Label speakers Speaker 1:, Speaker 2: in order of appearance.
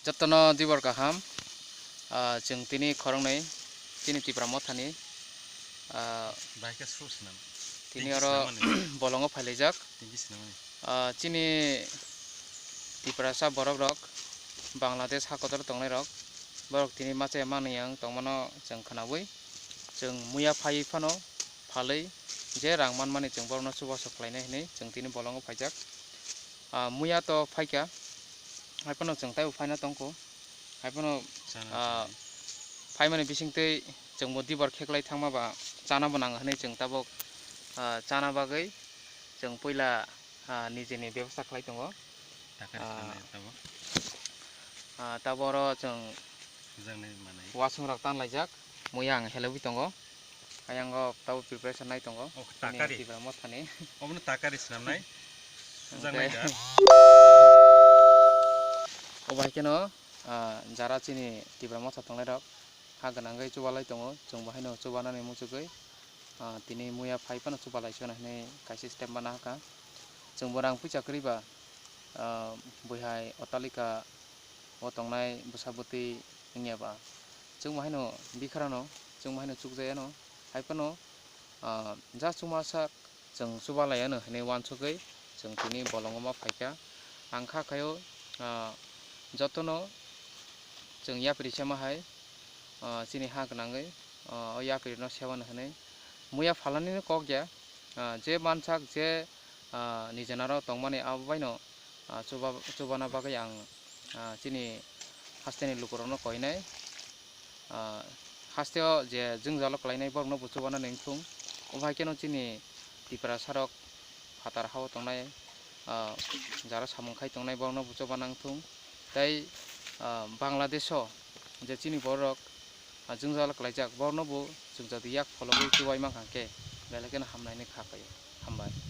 Speaker 1: Jatono dibor kaham jeung tini khorongni tini tipra mothani
Speaker 2: Baiknya sus nam.
Speaker 1: tini oro bolongo phailajak
Speaker 2: Tinggi namanya.
Speaker 1: chini tipra sa borok rok Bangladesh hakotor tongnai rok borok tini mache maniyang tongmano jeung khanabui jeung muya phai phano phalei je rangman mani jeung borno suba soklainai hinai jeung tini bolongo phaijak muya to phaika haipano jeung tai phaina tongko haipano phaimani bisingtei jeung modi bor kheklai thangma ba chana banang hinai jeung tabok chana bagai jeung poila nijeni byabস্থা khlai tongo taboro jeung wasung rok tanlaijak muyang helebui tongo ayango tabo preparation nai tongo
Speaker 2: takari
Speaker 1: tibra mothani
Speaker 2: obno takari snamnai jangnai da
Speaker 1: obaikeno jara chini tibra motha tongnai rok ha ganangai chubalai tongo jeung bahaino chubanani muchugoi tini muya phai pano chubalai sona hinai kaisi step mana haka jeung borang puja kriba buihai otalika o tongnai busabuti ingeba jeung bahaino bikharano jeung bahaino chugjayano haipano ja chumasak jeung chubalaiano hinai wansugoi jeung tini bolongoma phaika angkha khayo jotono jeung yapri semahai chini ha ganangai o yapri no sebano hinai muya phalani kokya je mansak je nijanaro tongmani abaino chubana bagai ang chini hasteni lukurokno koinai hasteo je jungjalo klainai borno buchubana nengthung obaikeno chini tipra sarok phatar hao tongnai jara samung khai tongnai borno buchubana nangthung tai Bangladesho je chini borok jungjalo klaijak borno bu jungjadi yak fologoi chubai mangkha ke belekeno hamnaini kha paio hambai।